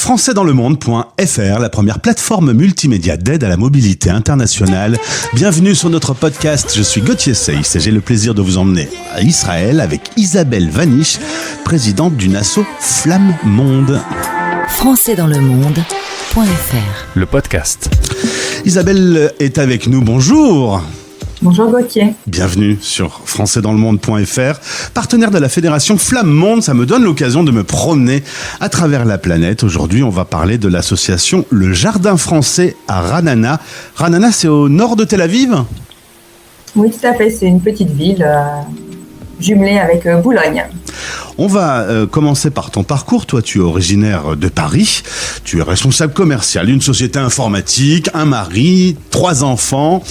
françaisdanslemonde.fr, la première plateforme multimédia d'aide à la mobilité internationale. Bienvenue sur notre podcast, je suis Gauthier Seyss et j'ai le plaisir de vous emmener à Israël avec Isabelle Vanish, présidente d'une asso Flamme Monde. françaisdanslemonde.fr, le podcast. Isabelle est avec nous, bonjour. Bonjour Gauthier. Bienvenue sur françaisdanslemonde.fr, partenaire de la fédération Flamme Monde. Ça me donne l'occasion de me promener à travers la planète. Aujourd'hui, on va parler de l'association Le Jardin Français à Ra'anana. Ra'anana, c'est au nord de Tel Aviv ? Oui, tout à fait. C'est une petite ville jumelée avec Boulogne. On va commencer par ton parcours. Toi, tu es originaire de Paris. Tu es responsable commercial d'une société informatique, un mari, 3 enfants.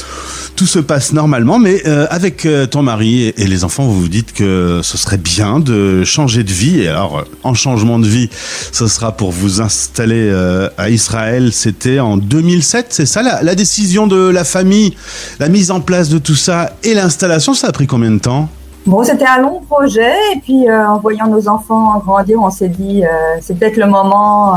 Tout se passe normalement, mais avec ton mari et les enfants, vous vous dites que ce serait bien de changer de vie. Et alors, en changement de vie, ce sera pour vous installer à Israël. C'était en 2007, c'est ça la décision de la famille, la mise en place de tout ça et l'installation, ça a pris combien de temps ? Bon, c'était un long projet et puis en voyant nos enfants grandir, on s'est dit c'est peut-être le moment,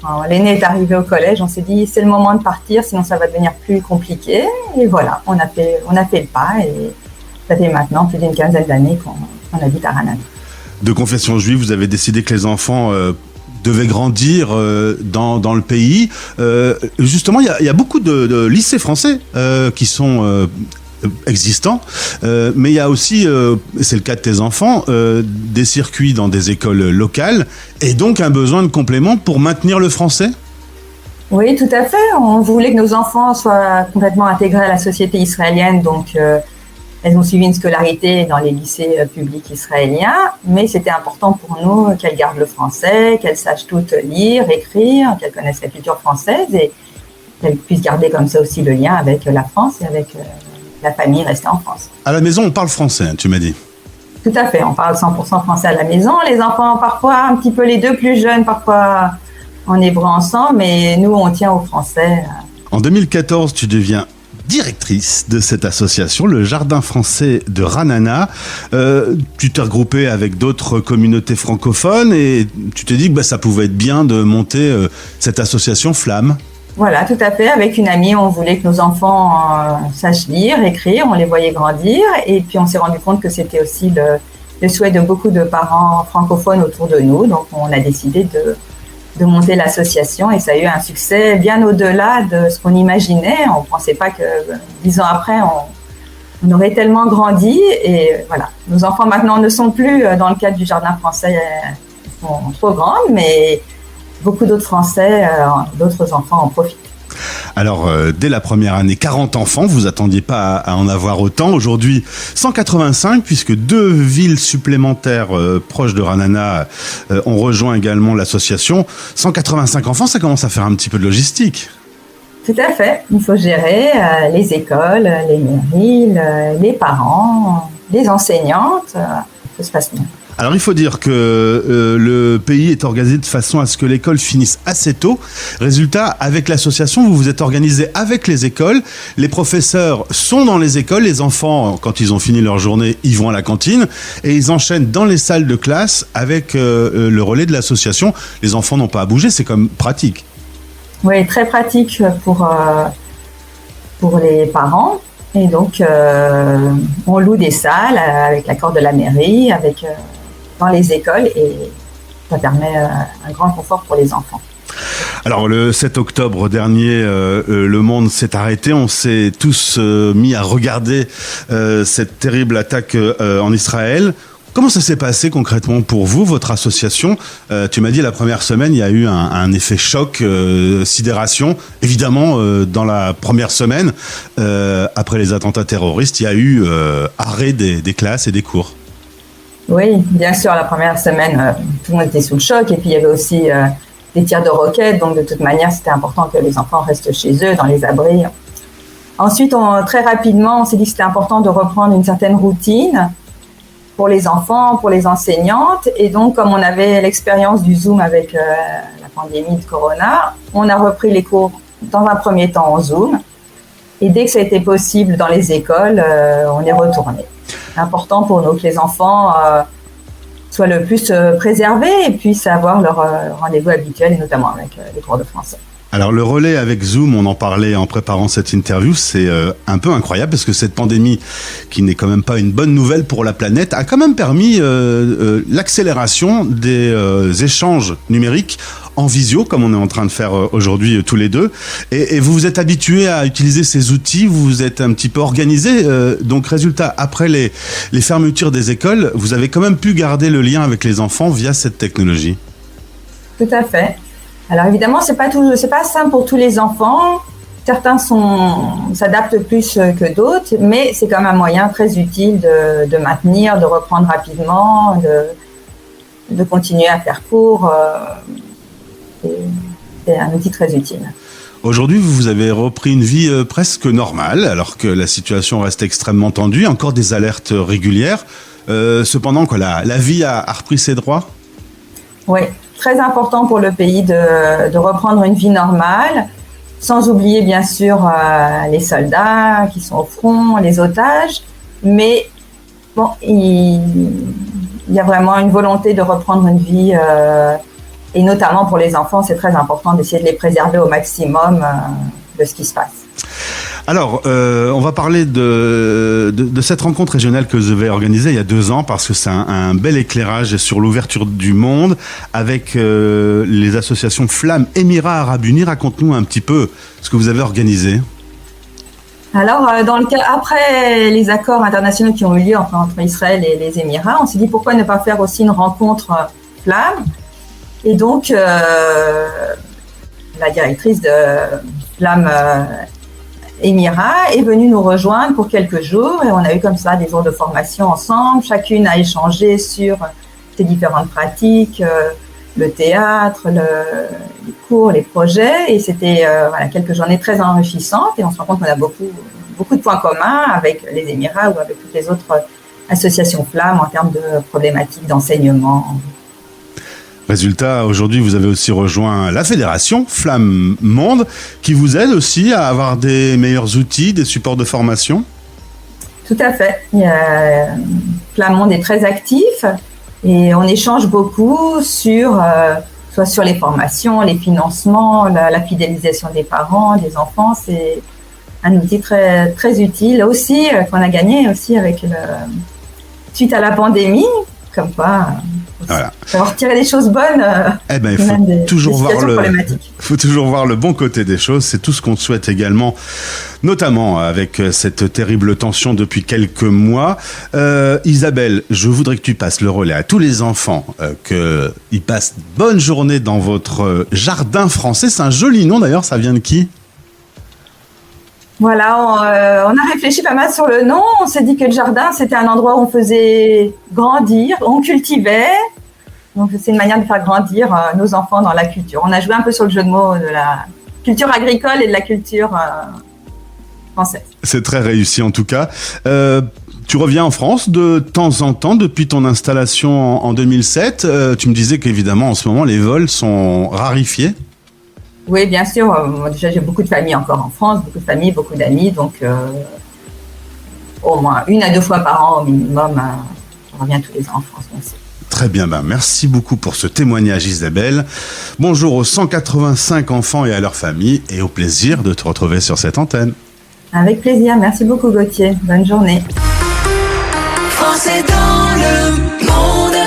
quand l'aîné est arrivé au collège, on s'est dit c'est le moment de partir, sinon ça va devenir plus compliqué. Et voilà, on a fait le pas et ça fait maintenant plus d'une quinzaine d'années qu'on habite à Ra'anana. De confession juive, vous avez décidé que les enfants devaient grandir dans le pays. Justement, il y a beaucoup de lycées français qui sont existants, mais il y a aussi, c'est le cas de tes enfants, des circuits dans des écoles locales et donc un besoin de complément pour maintenir le français ? Oui, tout à fait. On voulait que nos enfants soient complètement intégrés à la société israélienne, donc elles ont suivi une scolarité dans les lycées publics israéliens, mais c'était important pour nous qu'elles gardent le français, qu'elles sachent toutes lire, écrire, qu'elles connaissent la culture française et qu'elles puissent garder comme ça aussi le lien avec la France et avec la famille restée en France. À la maison, on parle français, tu m'as dit. Tout à fait, on parle 100% français à la maison. Les enfants, parfois, un petit peu les deux plus jeunes, parfois en hébreu ensemble, mais nous, on tient au français. En 2014, tu deviens directrice de cette association, le Jardin Français de Ra'anana. Tu t'es regroupée avec d'autres communautés francophones et tu t'es dit que ça pouvait être bien de monter cette association Flamme. Voilà, tout à fait. Avec une amie, on voulait que nos enfants sachent lire, écrire, on les voyait grandir. Et puis, on s'est rendu compte que c'était aussi le souhait de beaucoup de parents francophones autour de nous. Donc, on a décidé de monter l'association et ça a eu un succès bien au-delà de ce qu'on imaginait. On ne pensait pas que 10 ans après, on aurait tellement grandi. Et voilà, nos enfants maintenant ne sont plus dans le cadre du Jardin Français, ils sont trop grands, mais beaucoup d'autres Français, d'autres enfants en profitent. Alors, dès la première année, 40 enfants, vous attendiez pas à en avoir autant. Aujourd'hui, 185, puisque 2 villes supplémentaires proches de Ra'anana ont rejoint également l'association. 185 enfants, ça commence à faire un petit peu de logistique. Tout à fait. Il faut gérer les écoles, les mairies, les parents, les enseignantes. Tout se passe bien. Alors il faut dire que le pays est organisé de façon à ce que l'école finisse assez tôt. Résultat, avec l'association, vous vous êtes organisé avec les écoles. Les professeurs sont dans les écoles. Les enfants, quand ils ont fini leur journée, ils vont à la cantine. Et ils enchaînent dans les salles de classe avec le relais de l'association. Les enfants n'ont pas à bouger, c'est comme pratique. Oui, très pratique pour les parents. Et donc, on loue des salles avec l'accord de la mairie, dans les écoles et ça permet un grand confort pour les enfants. Alors le 7 octobre dernier, le monde s'est arrêté, on s'est tous mis à regarder cette terrible attaque en Israël. Comment ça s'est passé concrètement pour vous, votre association ? Tu m'as dit la première semaine, il y a eu un effet choc, sidération. Évidemment, dans la première semaine, après les attentats terroristes, il y a eu arrêt des classes et des cours. Oui, bien sûr, la première semaine, tout le monde était sous le choc. Et puis, il y avait aussi des tirs de roquettes. Donc, de toute manière, c'était important que les enfants restent chez eux, dans les abris. Ensuite, très rapidement, on s'est dit que c'était important de reprendre une certaine routine pour les enfants, pour les enseignantes. Et donc, comme on avait l'expérience du Zoom avec la pandémie de Corona, on a repris les cours dans un premier temps en Zoom. Et dès que ça a été possible dans les écoles, on est retourné. C'est important pour nous que les enfants soient le plus préservés et puissent avoir leur rendez-vous habituel, et notamment avec les cours de français. Alors le relais avec Zoom, on en parlait en préparant cette interview, c'est un peu incroyable parce que cette pandémie, qui n'est quand même pas une bonne nouvelle pour la planète, a quand même permis l'accélération des échanges numériques en visio, comme on est en train de faire aujourd'hui tous les deux. Et vous vous êtes habitués à utiliser ces outils, vous vous êtes un petit peu organisés. Donc résultat, après les fermetures des écoles, vous avez quand même pu garder le lien avec les enfants via cette technologie. Tout à fait. Alors évidemment, c'est pas simple pour tous les enfants. Certains s'adaptent plus que d'autres, mais c'est quand même un moyen très utile de maintenir, de reprendre rapidement, de continuer à faire court. C'est un outil très utile. Aujourd'hui, vous avez repris une vie presque normale, alors que la situation reste extrêmement tendue. Encore des alertes régulières. Cependant, la vie a repris ses droits. Oui. Très important pour le pays de reprendre une vie normale, sans oublier bien sûr les soldats qui sont au front, les otages, mais bon, il y a vraiment une volonté de reprendre une vie, et notamment pour les enfants, c'est très important d'essayer de les préserver au maximum de ce qui se passe. Alors, on va parler de cette rencontre régionale que vous avez organisée il y a 2 ans, parce que c'est un bel éclairage sur l'ouverture du monde avec les associations Flamme Émirats Arabes Unis. Raconte-nous un petit peu ce que vous avez organisé. Alors, dans le cas, après les accords internationaux qui ont eu lieu entre Israël et les Émirats, on s'est dit pourquoi ne pas faire aussi une rencontre Flamme. Et donc, la directrice de Flamme Émirats est venue nous rejoindre pour quelques jours et on a eu comme ça des jours de formation ensemble. Chacune a échangé sur ses différentes pratiques, le théâtre, les cours, les projets, et c'était quelques journées très enrichissantes et on se rend compte qu'on a beaucoup de points communs avec les Émirats ou avec toutes les autres associations Flamme en termes de problématiques d'enseignement. Résultat, aujourd'hui, vous avez aussi rejoint la fédération Flamme Monde, qui vous aide aussi à avoir des meilleurs outils, des supports de formation. Tout à fait. Flamme Monde est très actif et on échange beaucoup soit sur les formations, les financements, la fidélisation des parents, des enfants. C'est un outil très, très utile aussi, qu'on a gagné aussi suite à la pandémie, comme quoi... Voilà. Pour retirer des choses bonnes, il faut toujours voir le bon côté des choses. C'est tout ce qu'on souhaite également, notamment avec cette terrible tension depuis quelques mois. Isabelle, je voudrais que tu passes le relais à tous les enfants, qu'ils passent bonne journée dans votre jardin français. C'est un joli nom d'ailleurs, ça vient de qui ? Voilà, on a réfléchi pas mal sur le nom. On s'est dit que le jardin, c'était un endroit où on faisait grandir, on cultivait. Donc, c'est une manière de faire grandir nos enfants dans la culture. On a joué un peu sur le jeu de mots de la culture agricole et de la culture française. C'est très réussi en tout cas. Tu reviens en France de temps en temps depuis ton installation en 2007. Tu me disais qu'évidemment, en ce moment, les vols sont rarifiés. Oui, bien sûr. Déjà, j'ai beaucoup de familles encore en France, beaucoup de familles, beaucoup d'amis. Donc, au moins 1 à 2 fois par an au minimum, je reviens tous les ans en France. Merci. Très bien, merci beaucoup pour ce témoignage Isabelle. Bonjour aux 185 enfants et à leurs familles et au plaisir de te retrouver sur cette antenne. Avec plaisir, merci beaucoup Gauthier. Bonne journée. Français dans le monde.